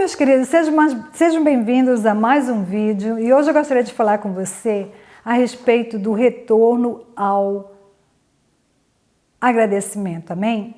meus queridos, sejam bem-vindos a mais um vídeo e hoje eu gostaria de falar com você a respeito do retorno ao agradecimento, amém?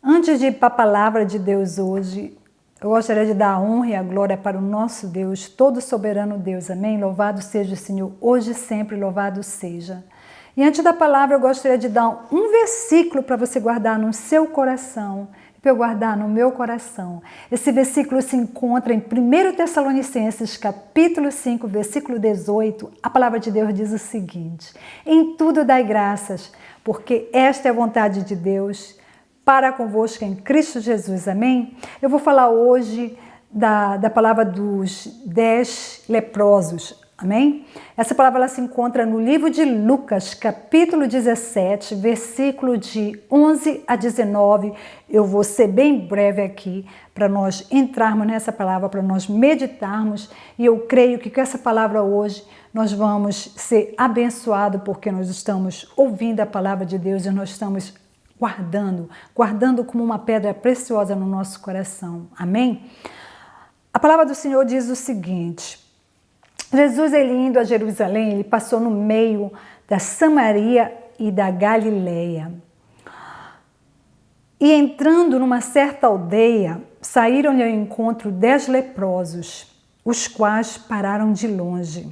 Antes de ir para a palavra de Deus hoje, eu gostaria de dar a honra e a glória para o nosso Deus, todo soberano Deus, amém? Louvado seja o Senhor, hoje e sempre louvado seja. E antes da palavra eu gostaria de dar um versículo para você guardar no seu coração, para eu guardar no meu coração. Esse versículo se encontra em 1 Tessalonicenses, capítulo 5, versículo 18. A palavra de Deus diz o seguinte: em tudo dai graças, porque esta é a vontade de Deus para convosco em Cristo Jesus. Amém? Eu vou falar hoje da palavra dos 10 leprosos. Amém? Essa palavra ela se encontra no livro de Lucas, capítulo 17, versículo de 11 a 19. Eu vou ser bem breve aqui para nós entrarmos nessa palavra, para nós meditarmos. E eu creio que com essa palavra hoje nós vamos ser abençoados porque nós estamos ouvindo a palavra de Deus e nós estamos guardando como uma pedra preciosa no nosso coração. Amém? A palavra do Senhor diz o seguinte: Jesus, ele indo a Jerusalém, ele passou no meio da Samaria e da Galileia. E entrando numa certa aldeia, saíram-lhe ao encontro 10 leprosos, os quais pararam de longe.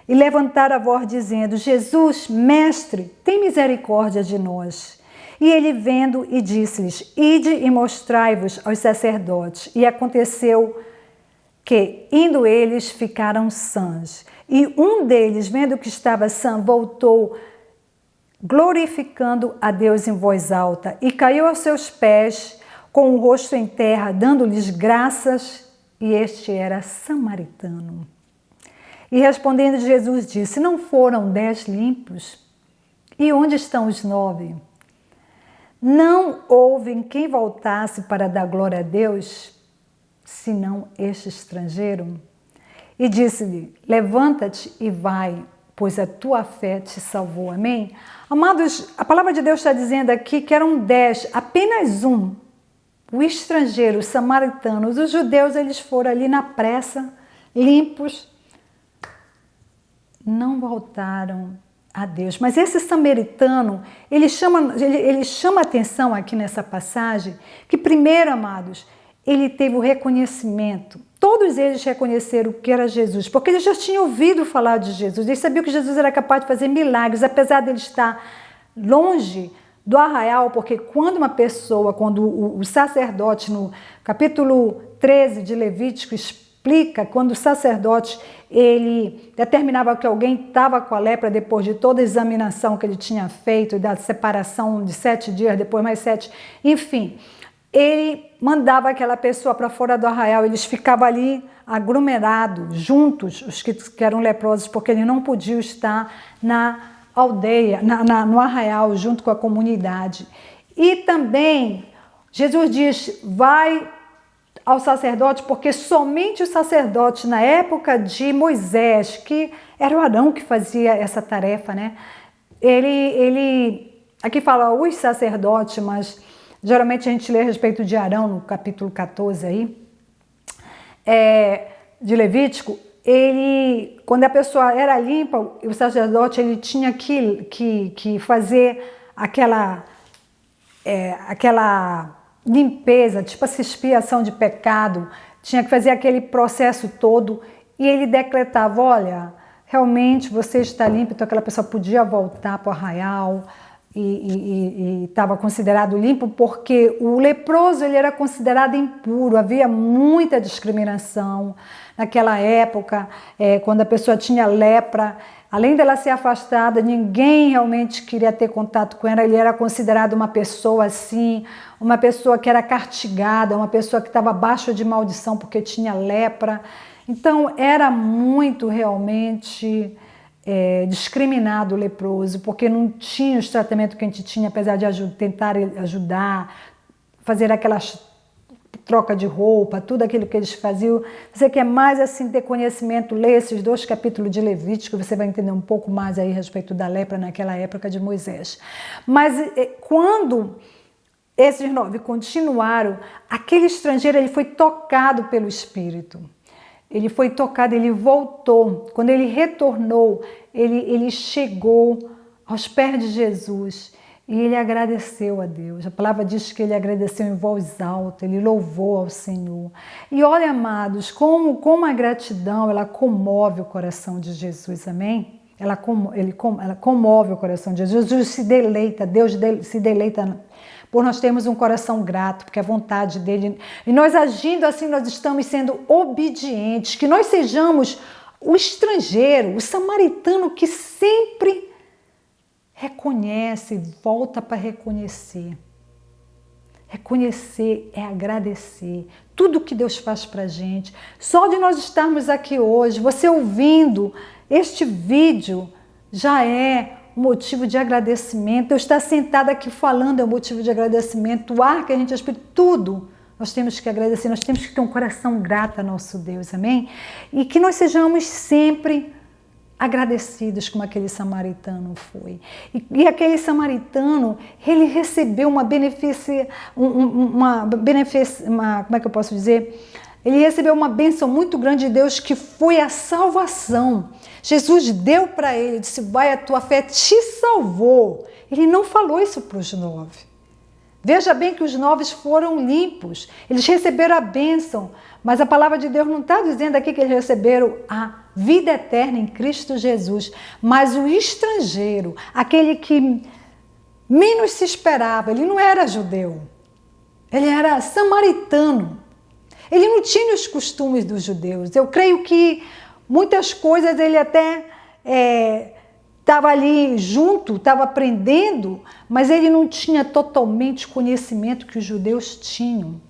E levantaram a voz dizendo: Jesus, mestre, tem misericórdia de nós. E ele vendo e disse-lhes: ide e mostrai-vos aos sacerdotes. E aconteceu que, indo eles, ficaram sãs. E um deles, vendo que estava sã, voltou, glorificando a Deus em voz alta, e caiu aos seus pés, com o rosto em terra, dando-lhes graças, e este era samaritano. E respondendo Jesus disse: não foram 10 limpos? E onde estão os 9? Não houve em quem voltasse para dar glória a Deus, senão este estrangeiro? E disse-lhe: levanta-te e vai, pois a tua fé te salvou. Amém? Amados, a palavra de Deus está dizendo aqui que eram 10, apenas um, o estrangeiro, os samaritanos. Os judeus, eles foram ali na pressa, limpos, não voltaram a Deus. Mas esse samaritano, ele chama atenção aqui nessa passagem, que primeiro, amados, ele teve o reconhecimento. Todos eles reconheceram que era Jesus, porque eles já tinham ouvido falar de Jesus. Eles sabiam que Jesus era capaz de fazer milagres, apesar de ele estar longe do arraial, porque quando o sacerdote, no capítulo 13 de Levítico, explica, quando o sacerdote, ele determinava que alguém estava com a lepra depois de toda a examinação que ele tinha feito, da separação de 7 dias, depois mais 7, enfim, ele mandava aquela pessoa para fora do arraial, eles ficavam ali aglomerados, juntos, os que eram leprosos, porque eles não podiam estar na aldeia, no arraial, junto com a comunidade. E também, Jesus diz, vai ao sacerdote, porque somente o sacerdote, na época de Moisés, que era o Arão que fazia essa tarefa, né? Aqui fala os sacerdotes, mas geralmente a gente lê a respeito de Arão, no capítulo 14 aí, de Levítico. Quando a pessoa era limpa, o sacerdote ele tinha que fazer aquela limpeza, tipo essa expiação de pecado, tinha que fazer aquele processo todo, e ele decretava: olha, realmente você está limpo. Então aquela pessoa podia voltar para o arraial, e estava considerado limpo, porque o leproso ele era considerado impuro. Havia muita discriminação naquela época, quando a pessoa tinha lepra, além dela ser afastada, ninguém realmente queria ter contato com ela. Ele era considerado uma pessoa assim, uma pessoa que era castigada, uma pessoa que estava abaixo de maldição porque tinha lepra. Então era muito realmente discriminado o leproso, porque não tinha os tratamentos que a gente tinha, apesar de tentar ajudar, fazer aquelas troca de roupa, tudo aquilo que eles faziam. Você quer mais assim ter conhecimento, lê esses 2 capítulos de Levítico, você vai entender um pouco mais aí a respeito da lepra naquela época de Moisés. Mas quando esses 9 continuaram. Aquele estrangeiro, ele foi tocado pelo Espírito. Ele foi tocado, ele voltou. Quando ele retornou, ele chegou aos pés de Jesus e ele agradeceu a Deus. A palavra diz que ele agradeceu em voz alta, ele louvou ao Senhor. E olha, amados, como a gratidão, ela comove o coração de Jesus, amém? Ela comove o coração de Jesus. Jesus se deleita, Deus se deleita por nós termos um coração grato, porque é a vontade dele. E nós agindo assim, nós estamos sendo obedientes, que nós sejamos o estrangeiro, o samaritano que sempre reconhece, volta para reconhecer. Reconhecer é agradecer. Tudo que Deus faz para a gente. Só de nós estarmos aqui hoje, você ouvindo este vídeo, já é um motivo de agradecimento. Eu estar sentada aqui falando é um motivo de agradecimento. O ar que a gente respira, tudo nós temos que agradecer. Nós temos que ter um coração grato a nosso Deus, amém? E que nós sejamos sempre agradecidos como aquele samaritano foi. E aquele samaritano, ele recebeu como é que eu posso dizer? Ele recebeu uma bênção muito grande de Deus, que foi a salvação. Jesus deu para ele, disse, vai, a tua fé te salvou. Ele não falou isso para os 9. Veja bem que os 9 foram limpos, eles receberam a bênção, mas a palavra de Deus não está dizendo aqui que eles receberam a vida eterna em Cristo Jesus, mas o estrangeiro, aquele que menos se esperava, ele não era judeu, ele era samaritano, ele não tinha os costumes dos judeus. Eu creio que muitas coisas ele até estava ali junto, estava aprendendo, mas ele não tinha totalmente conhecimento que os judeus tinham,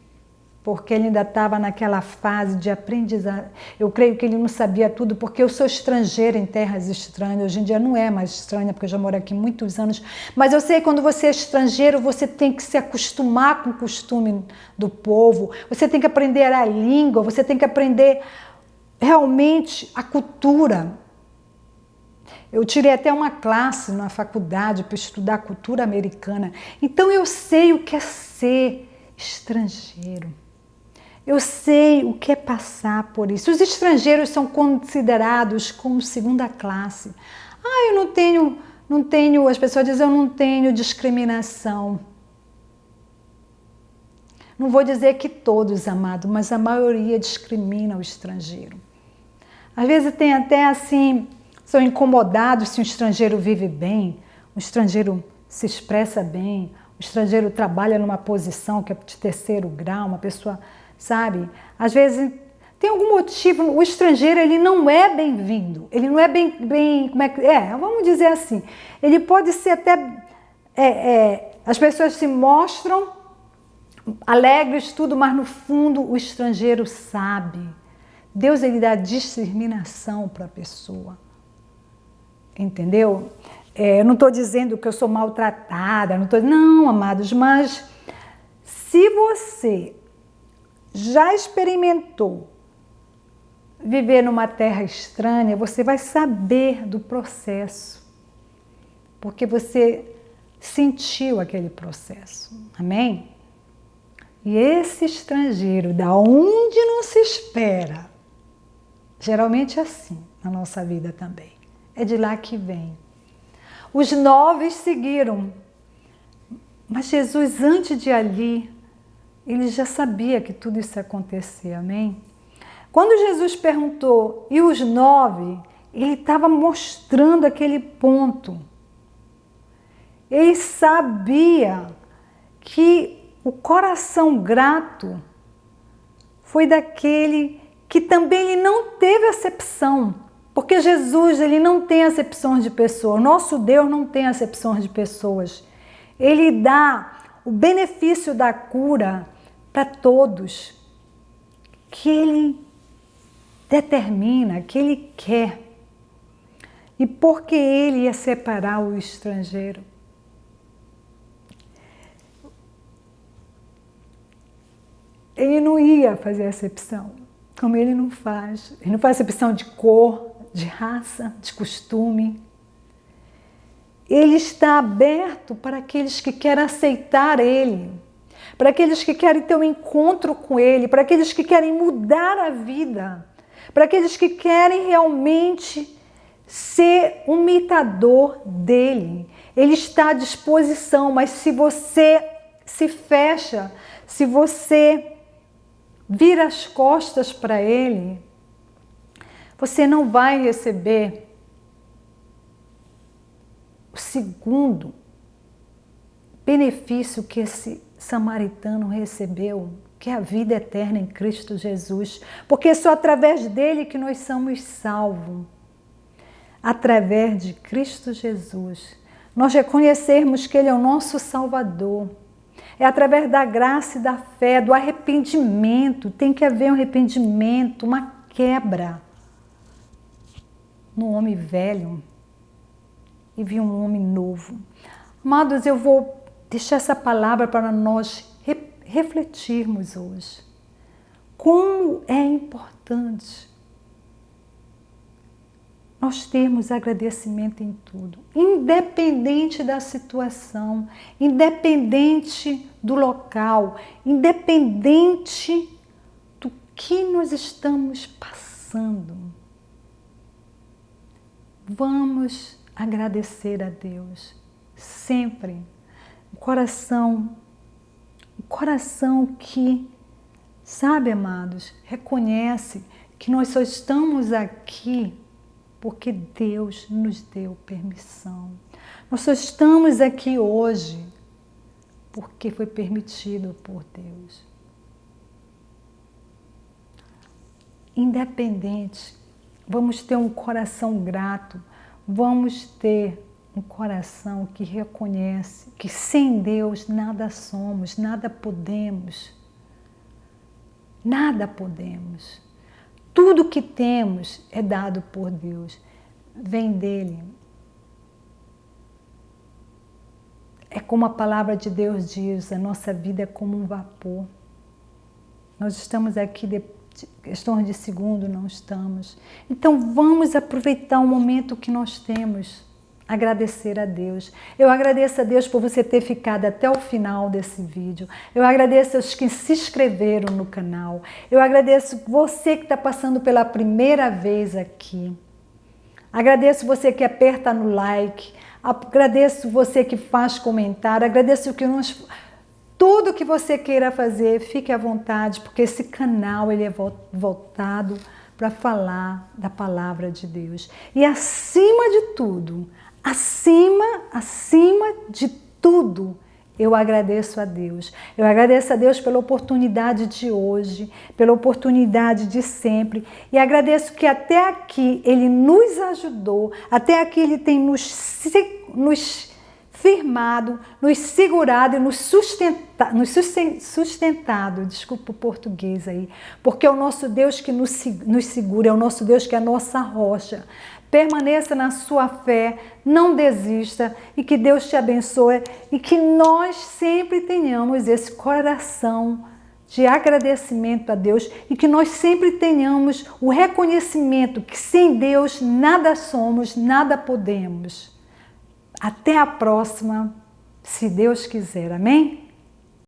porque ele ainda estava naquela fase de aprendizagem. Eu creio que ele não sabia tudo, porque eu sou estrangeira em terras estranhas. Hoje em dia não é mais estranha, porque eu já moro aqui muitos anos, mas eu sei que quando você é estrangeiro, você tem que se acostumar com o costume do povo, você tem que aprender a língua, você tem que aprender realmente a cultura. Eu tirei até uma classe na faculdade para estudar a cultura americana. Então eu sei o que é ser estrangeiro. Eu sei o que é passar por isso. Os estrangeiros são considerados como segunda classe. Eu não tenho, as pessoas dizem, eu não tenho discriminação. Não vou dizer que todos, amado, mas a maioria discrimina o estrangeiro. Às vezes tem até assim, são incomodados se um estrangeiro vive bem, um estrangeiro se expressa bem, o estrangeiro trabalha numa posição que é de terceiro grau, uma pessoa, sabe? Às vezes tem algum motivo, o estrangeiro ele não é bem-vindo, ele não é bem como é que vamos dizer assim, ele pode ser até, as pessoas se mostram alegres, tudo, mas no fundo o estrangeiro sabe. Deus, ele dá discriminação para a pessoa. Entendeu? Eu não estou dizendo que eu sou maltratada, não, amados, mas se você já experimentou viver numa terra estranha, você vai saber do processo, porque você sentiu aquele processo, amém? E esse estrangeiro, da onde não se espera, geralmente é assim na nossa vida também. É de lá que vem. Os 9 seguiram, mas Jesus, antes de ali, ele já sabia que tudo isso ia acontecer, amém? Quando Jesus perguntou, e os 9, ele estava mostrando aquele ponto. Ele sabia que o coração grato foi daquele que também ele não teve acepção. Porque Jesus, ele não tem acepções de pessoas. Nosso Deus não tem acepções de pessoas. Ele dá o benefício da cura para todos, que ele determina, que ele quer. E porque ele ia separar o estrangeiro? Ele não ia fazer acepção, como ele não faz. Ele não faz acepção de cor, de raça, de costume. Ele está aberto para aqueles que querem aceitar ele. para aqueles que querem ter um encontro com Ele, para aqueles que querem mudar a vida, para aqueles que querem realmente ser um imitador dele. Ele está à disposição, mas se você se fecha, se você vira as costas para ele, você não vai receber o segundo benefício que esse samaritano recebeu, que é a vida eterna em Cristo Jesus, porque é só através dele que nós somos salvos. Através de Cristo Jesus, nós reconhecermos que Ele é o nosso Salvador. É através da graça e da fé, do arrependimento. Tem que haver um arrependimento, uma quebra no homem velho e vir um homem novo. Amados, eu vou deixar essa palavra para nós refletirmos hoje. Como é importante nós termos agradecimento em tudo, independente da situação, independente do local, independente do que nós estamos passando. Vamos agradecer a Deus sempre. Um coração que, sabe, amados, reconhece que nós só estamos aqui porque Deus nos deu permissão. Nós só estamos aqui hoje porque foi permitido por Deus. Independente, vamos ter um coração grato, vamos ter um coração que reconhece que sem Deus nada somos, nada podemos. Nada podemos. Tudo que temos é dado por Deus, vem dele. É como a palavra de Deus diz, a nossa vida é como um vapor. Nós estamos aqui, questões de segundo, não estamos. Então vamos aproveitar o momento que nós temos, agradecer a Deus. Eu agradeço a Deus por você ter ficado até o final desse vídeo. Eu agradeço aos que se inscreveram no canal. Eu agradeço você que está passando pela primeira vez aqui. Agradeço você que aperta no like. Agradeço você que faz comentário. Agradeço que tudo que você queira fazer, fique à vontade, porque esse canal ele é voltado para falar da palavra de Deus. E acima de tudo, acima de tudo, eu agradeço a Deus. Eu agradeço a Deus pela oportunidade de hoje, pela oportunidade de sempre. E agradeço que até aqui Ele nos ajudou, até aqui Ele tem nos firmado, nos segurado e nos sustentado. Desculpa o português aí. Porque é o nosso Deus que nos segura, é o nosso Deus que é a nossa rocha. Permaneça na sua fé, não desista e que Deus te abençoe e que nós sempre tenhamos esse coração de agradecimento a Deus e que nós sempre tenhamos o reconhecimento que sem Deus nada somos, nada podemos. Até a próxima, se Deus quiser. Amém?